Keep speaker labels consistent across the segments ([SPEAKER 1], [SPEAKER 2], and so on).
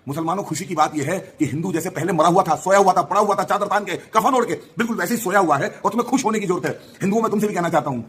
[SPEAKER 1] मुसलमानों खुशी की बात यह है कि हिंदू जैसे पहले मरा हुआ था, सोया हुआ था, पड़ा हुआ था, चादर तान के, कफन ओढ़ के, बिल्कुल वैसे ही सोया हुआ है और तुम्हें खुश होने की जरूरत है। हिंदुओं में तुमसे भी कहना चाहता हूं,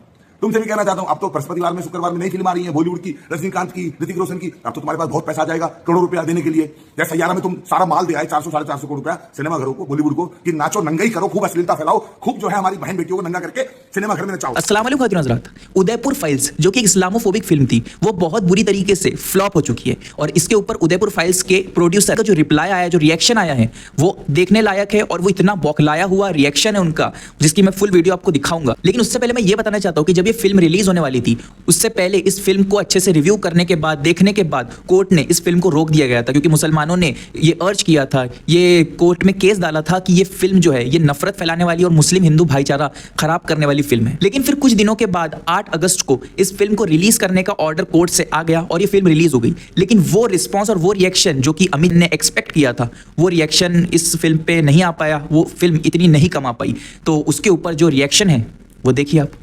[SPEAKER 1] अब तो बृहस्पतिवार में, शुक्रवार में नई फिल्म आ रही है बॉलीवुड की, रजनीकांत की, ऋतिक रोशन की। अब तो तुम्हारे पास बहुत पैसा आ जाएगा, करोड़ों रुपया देने के लिए। जैसे सैयारा में तुम सारा माल दे आए, 400 साढ़े 400 करोड़ रुपया सिनेमाघरों को, बॉलीवुड को, कि नाचो, नंगा ही करो, खूब अश्लीलता फैलाओ, खूब जो है हमारी बहन बेटियों को नंगा करके सिनेमाघर में नचाओ।
[SPEAKER 2] अस्सलाम वालेकुम खातिन हज़रात। उदयपुर फाइल्स जो कि एक इस्लामोफोबिक फिल्म थी, वो बहुत बुरी तरीके से फ्लॉप हो चुकी है और इसके ऊपर उदयपुर फाइल्स के प्रोड्यूसर का जो रिप्लाई आया, जो रिएक्शन आया है, वो देखने लायक है और वो इतना बौखलाया हुआ रिएक्शन है उनका, जिसकी मैं फुल वीडियो आपको दिखाऊंगा। लेकिन उससे पहले मैं ये बताना चाहता हूँ कि जब ये फिल्म रिलीज होने वाली थी, उससे पहले इस फिल्म को अच्छे से रिव्यू करने के बाद, देखने के बाद, कोर्ट ने इस फिल्म को रोक दिया गया था क्योंकि मुसलमानों ने ये अर्ज किया था, ये कोर्ट में केस डाला था कि ये फिल्म जो है ये नफरत फैलाने वाली और मुस्लिम हिंदू भाईचारा खराब करने वाली फिल्म है। लेकिन फिर कुछ दिनों के बाद 8 अगस्त को इस फिल्म को रिलीज करने का ऑर्डर कोर्ट से आ गया और ये फिल्म रिलीज हो गई। लेकिन वो रिस्पॉन्स और वो रिएक्शन जो कि अमित ने एक्सपेक्ट किया था, वो रिएक्शन इस फिल्म पे नहीं आ पाया, वो फिल्म इतनी नहीं कमा पाई। तो उसके ऊपर जो रिएक्शन है वो देखिए आप।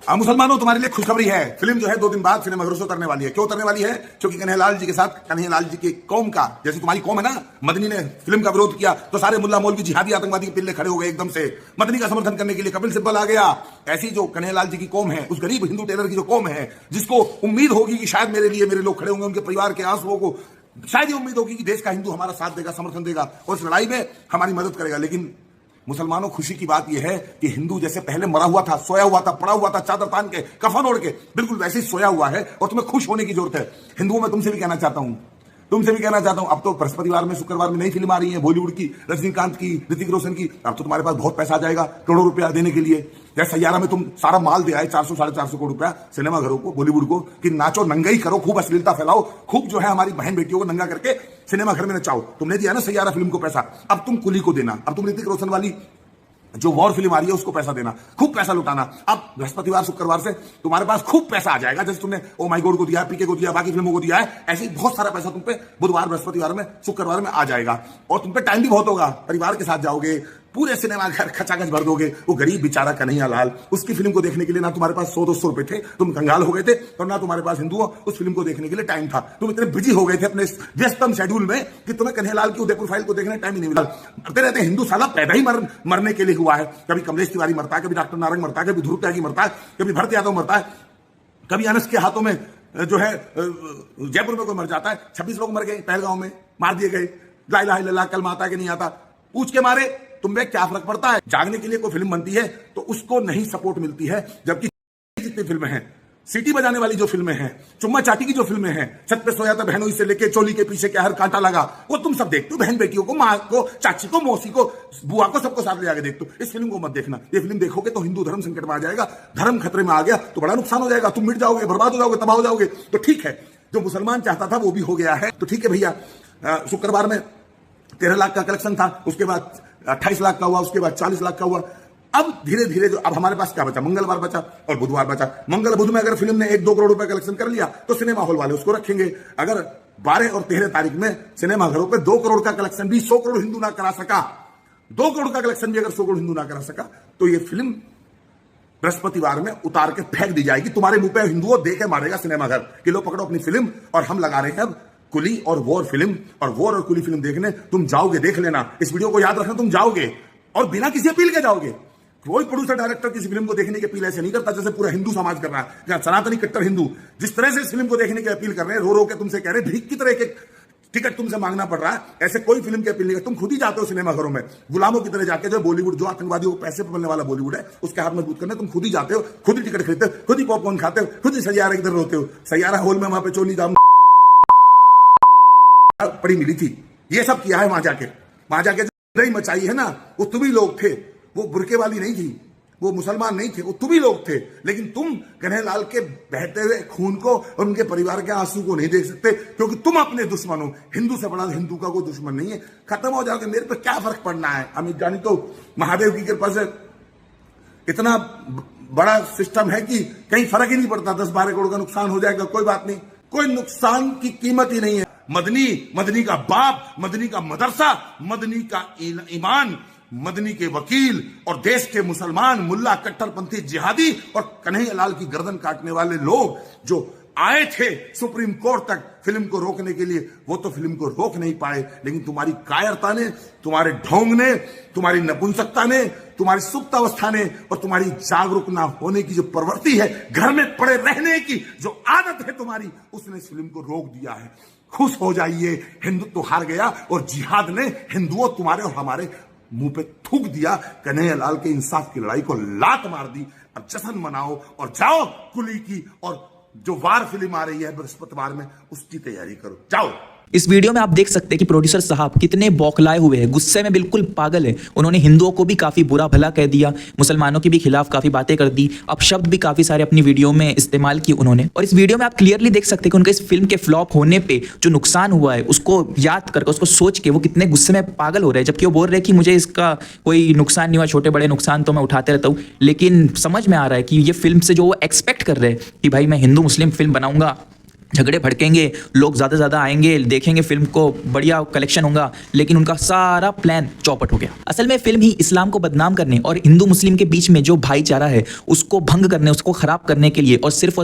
[SPEAKER 1] मुसलमानों, तुम्हारे लिए खुशखबरी है, फिल्म जो है 2 दिन बाद सिनेमाघरों से उतरने वाली है। क्यों उतरने वाली है? क्योंकि कन्हैयालाल जी के साथ, कन्हैयालाल जी की कौम का, जैसे तुम्हारी कौम है ना, मदनी ने फिल्म का विरोध किया तो सारे मुल्ला मौलवी जिहादी आतंकवादी के पिल्ले खड़े हो गए एकदम से। मदनी का समर्थन करने के लिए कपिल सिब्बल आ गया। ऐसी जो कन्हैयालाल जी की कौम है, उस गरीब हिंदू टेलर की जो कौम है, जिसको उम्मीद होगी कि शायद मेरे लिए मेरे लोग खड़े होंगे, उनके परिवार के आंसुओं को शायद ये उम्मीद होगी कि देश का हिंदू हमारा साथ देगा, समर्थन देगा और इस लड़ाई में हमारी मदद करेगा। लेकिन मुसलमानों खुशी की बात यह है कि हिंदू जैसे पहले मरा हुआ था, सोया हुआ था, पड़ा हुआ था, चादर तान के, कफन ओढ़ के, बिल्कुल वैसे ही सोया हुआ है और तुम्हें खुश होने की जरूरत है। हिंदुओं में तुमसे भी कहना चाहता हूं, अब तो बृहस्पतिवार में, शुक्रवार में नई फिल्म आ रही है बॉलीवुड की, रजनीकांत की, ऋतिक रोशन की। अब तो तुम्हारे पास बहुत पैसा आ जाएगा, करोड़ों रुपया देने के लिए। जैसे सैयारा में तुम सारा माल दे आए, 400 साढ़े 400 करोड़ रुपया सिनेमाघरों को, बॉलीवुड को, कि नाचो, नंगा ही करो, खूब अश्लीलता फैलाओ, खूब जो है हमारी बहन बेटियों को नंगा करके सिनेमाघर में नचाओ। तुमने दिया ना सैयारा फिल्म को पैसा, अब तुम कुली को देना। अब तुम ऋतिक रोशन वाली जो वॉर फिल्म आ रही है उसको पैसा देना, खूब पैसा लुटाना। अब बृहस्पतिवार शुक्रवार से तुम्हारे पास खूब पैसा आ जाएगा, जैसे तुमने ओ माय गॉड को दिया, पीके को दिया, बाकी फिल्मों को दिया है, ऐसे ही बहुत सारा पैसा तुम पे बुधवार, बृहस्पतिवार में, शुक्रवार में आ जाएगा। और तुम पे टाइम भी बहुत होगा, परिवार के साथ जाओगे, पूरे सिनेमा घर खचाखच भर दोगे। वो गरीब बेचारा कन्हैयालाल, उसकी फिल्म को देखने के लिए ना तुम्हारे पास 100-200 रुपए थे, तुम कंगाल हो गए थे, और ना तुम्हारे पास हिंदुओं उस फिल्म को देखने के लिए टाइम था। तुम इतने बिजी हो गए थे अपने व्यस्तम शेड्यूल में कि तुम्हें कन्हैयालाल की उदयपुर फाइल को देखने टाइम ही नहीं मिला। मरते रहते हिंदू, साला पैदा ही मरने के लिए हुआ है। कभी कमलेश तिवारी मरता है, कभी डॉक्टर नारंग मरता है, कभी ध्रुव त्यागी मरता है, कभी भरत यादव मरता है, कभी अनस के हाथों में जो है जयपुर में कोई मर जाता है। 26 लोग मर गए पहलगांव में, मार दिए गए। ला इलाहा इल्लल्लाह कलमा आता है कि नहीं आता, पूछ के मारे। तुम्हें क्या फर्क पड़ता है? जागने के लिए कोई फिल्म बनती है तो उसको नहीं सपोर्ट मिलती है, जबकि जितनी फिल्में हैं, सीटी बजाने वाली जो फिल्में हैं, चुम्मा चाटी की जो फिल्में हैं, छत पे सोया था बहनों से लेके चोली के पीछे क्या हर कांटा लगा, वो तुम सब देखते हो। बहन बेटियों को, माँ को, चाची को, मौसी को, बुआ को, सबको साथ ले जाके देखते हो। इस फिल्म को मत देखना। ये फिल्म देखोगे तो हिंदू धर्म संकट में आ जाएगा, धर्म खतरे में आ गया तो बड़ा नुकसान हो जाएगा, तुम मिट जाओगे, बर्बाद हो जाओगे, तबाह हो जाओगे। तो ठीक है, जो मुसलमान चाहता था वो भी हो गया है। तो ठीक है भैया, शुक्रवार में 13 लाख का कलेक्शन था, उसके बाद 28 लाख का हुआ, उसके बाद 40 लाख का हुआ। अब धीरे धीरे जो अब हमारे पास क्या बचा, मंगलवार बचा और बुधवार बचा। मंगल बुध में अगर फिल्म ने 1-2 करोड़ रुपए कलेक्शन कर लिया तो सिनेमा हॉल वाले उसको रखेंगे। अगर 12 और 13 तारीख में सिनेमा घरों पे 2 करोड़ का कलेक्शन भी 100 करोड़ हिंदू ना करा सका, 2 करोड़ का कलेक्शन भी अगर 100 करोड़ हिंदू ना करा सका, तो ये फिल्म बृहस्पतिवार में उतार के फेंक दी जाएगी। तुम्हारे मुंह पे हिंदुओं दे के मारेगा सिनेमाघर कि लो पकड़ो अपनी फिल्म, और हम लगा रहे हैं अब कुली और वॉर फिल्म। और वॉर और कुली फिल्म देखने तुम जाओगे, देख लेना, इस वीडियो को याद रखना, तुम जाओगे और बिना किसी अपील के जाओगे। कोई प्रोड्यूसर डायरेक्टर किसी फिल्म को देखने की अपील ऐसे नहीं करता जैसे पूरा हिंदू समाज कर रहा है। सनातनी कट्टर हिंदू जिस तरह से इस फिल्म को देखने की अपील कर रहे हैं, रो रो के तुमसे कह रहे हैं, भीख की तरह एक टिकट तुमसे मांगना पड़ रहा है, ऐसे कोई फिल्म की अपील नहीं कर। तुम खुद ही जाते हो सिनेमाघरों में गुलामों की तरह जाके, जो बॉलीवुड, जो आतंकवादियों को पैसे पर मिलने वाला बॉलीवुड है, उसके हाथ मजबूत करने तुम खुद ही जाते हो, खुद ही टिकट खरीदते हो, खुद ही पॉपकॉर्न खाते हो, खुद ही सैयारा की तरह रोते हो। सैयारा हॉल में वहां पे चोली दाम पड़ी मिली थी। ये सब किया है वहां जाके जो नहीं मचाई है ना, वो तुम ही लोग थे। वो बुरके वाली नहीं थी, वो मुसलमान नहीं थे, वो तुम ही लोग थे। लेकिन तुम कन्हैयालाल के बहते हुए खून को और उनके परिवार के आंसू को नहीं देख सकते, क्योंकि तुम अपने दुश्मन हो। हिंदू से बड़ा हिंदू का कोई दुश्मन नहीं है। खत्म हो जाओगे, मेरे पे क्या फर्क पड़ना है। अमित जानी तो महादेव की कृपा से इतना बड़ा सिस्टम है कि कहीं फर्क ही नहीं पड़ता। 10-12 करोड़ का नुकसान हो जाएगा, कोई बात नहीं, कोई नुकसान की कीमत ही नहीं है। मदनी का बाप, मदनी का मदरसा, मदनी का ईमान, मदनी के वकील और देश के मुसलमान मुल्ला कट्टरपंथी जिहादी और कन्हैयालाल की गर्दन काटने वाले लोग जो आए थे सुप्रीम कोर्ट तक फिल्म को रोकने के लिए, वो तो फिल्म को रोक नहीं पाए, लेकिन तुम्हारी कायरता ने, तुम्हारे ढोंग ने, तुम्हारी नपुंसकता ने, तुम्हारी सुप्तावस्था ने और तुम्हारी जागरूक ना होने की जो प्रवृत्ति है, घर में पड़े रहने की जो आदत है तुम्हारी, उसने इस फिल्म को रोक दिया है। खुश हो जाइए, हिंदुत्व हार गया और जिहाद ने हिंदुओं तुम्हारे और हमारे मुंह पे थूक दिया। कन्हैयालाल के इंसाफ की लड़ाई को लात मार दी। अब जश्न मनाओ और जाओ कुली की और जो वार फिल्म आ रही है बृहस्पतिवार में, उसकी तैयारी करो, जाओ।
[SPEAKER 2] इस वीडियो में आप देख सकते हैं कि प्रोड्यूसर साहब कितने बौखलाए हुए हैं, गुस्से में बिल्कुल पागल है। उन्होंने हिंदुओं को भी काफी बुरा भला कह दिया, मुसलमानों के भी खिलाफ काफी बातें कर दी, अपशब्द भी काफी सारे अपनी वीडियो में इस्तेमाल किए उन्होंने। और इस वीडियो में आप क्लियरली देख सकते हैं कि उनके इस फिल्म के फ्लॉप होने पे जो नुकसान हुआ है उसको याद करके, उसको सोच के वो कितने गुस्से में पागल हो रहे हैं। जबकि वो बोल रहे हैं कि मुझे इसका कोई नुकसान नहीं हुआ, छोटे बड़े नुकसान तो मैं उठाते रहता हूँ, लेकिन समझ में आ रहा है कि ये फिल्म से जो वो एक्सपेक्ट कर रहे हैं कि भाई मैं हिंदू मुस्लिम फिल्म बनाऊंगा, झगड़े भड़केंगे, लोग ज़्यादा से ज़्यादा आएंगे, देखेंगे फिल्म को, बढ़िया कलेक्शन होगा, लेकिन उनका सारा प्लान चौपट हो गया। असल में फिल्म ही इस्लाम को बदनाम करने और हिंदू मुस्लिम के बीच में जो भाईचारा है उसको भंग करने, उसको खराब करने के लिए और सिर्फ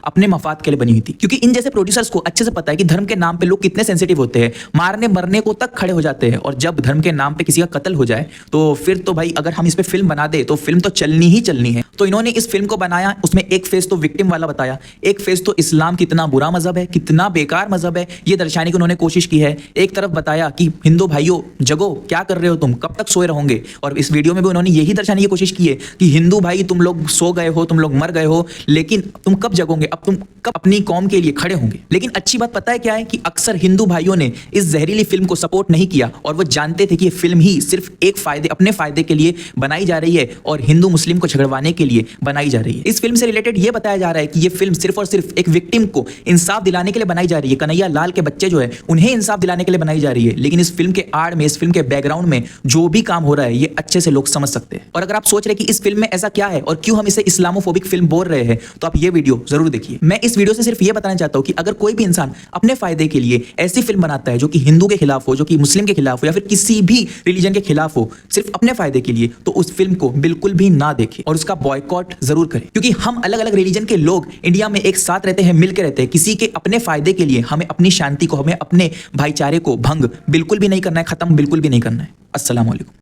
[SPEAKER 2] अपने मफाद के लिए बनी हुई थी। क्योंकि इन जैसे प्रोड्यूसर्स को अच्छे से पता है कि धर्म के नाम पे लोग कितने सेंसिटिव होते हैं, मारने मरने को तक खड़े हो जाते हैं, और जब धर्म के नाम पे किसी का कत्ल हो जाए तो फिर तो भाई अगर हम इस पे फिल्म बना दे तो फिल्म तो चलनी ही चलनी है। तो इन्होंने इस फिल्म को बनाया, उसमें एक फेज तो विक्टिम वाला बताया, एक फेज तो इस्लाम कितना बुरा मजहब है, कितना बेकार मजहब है, ये दर्शाने की उन्होंने कोशिश की है। एक तरफ बताया कि हिंदू भाइयों जगो, क्या कर रहे हो तुम, कब तक सोए रहोगे। और इस वीडियो में भी उन्होंने यही दर्शाने की कोशिश की है कि हिंदू भाई तुम लोग सो गए हो, तुम लोग मर गए हो, लेकिन तुम कब जगोगे, अब तुम कब अपनी कौम के लिए खड़े होंगे। लेकिन अच्छी बात पता है क्या है कि अक्सर हिंदू भाइयों ने इस जहरीली फिल्म को सपोर्ट नहीं किया, और वो जानते थे कि ये फिल्म ही सिर्फ एक फायदे, अपने फायदे के लिए बनाई जा रही है और हिंदू मुस्लिम को झगड़वाने के लिए बनाई जा रही है। इस फिल्म से रिलेटेड ये बताया जा रहा है कि ये फिल्म सिर्फ और सिर्फ एक विक्टिम को इंसाफ दिलाने के लिए बनाई जा रही है, कन्हैया लाल के बच्चे जो है उन्हें इंसाफ दिलाने के लिए बनाई जा रही है। लेकिन इस फिल्म के आड़ में, इस फिल्म के बैकग्राउंड में जो भी काम हो रहा है ये अच्छे से लोग समझ सकते हैं। और अगर आप सोच रहे कि इस फिल्म में ऐसा क्या है और क्यों हम इसे इस्लामोफोबिक फिल्म बोल रहे हैं, तो आप ये वीडियो जरूर देखिए। मैं इस वीडियो से सिर्फ ये बताना चाहता हूं कि अगर कोई भी इंसान अपने फायदे के लिए ऐसी फिल्म बनाता है जो कि हिंदू के खिलाफ हो, जो कि मुस्लिम के खिलाफ हो, या फिर किसी भी रिलीजन के खिलाफ हो, सिर्फ अपने फायदे के लिए, तो उस फिल्म को बिल्कुल भी ना देखें और उसका बॉयकॉट जरूर करें। क्योंकि हम अलग अलग रिलीजन के लोग इंडिया में एक साथ रहते हैं, मिलकर रहते हैं, किसी के अपने फायदे के लिए हमें अपनी शांति को, हमें अपने भाईचारे को भंग बिल्कुल भी नहीं करना है, खत्म बिल्कुल भी नहीं करना है। अस्सलाम वालेकुम।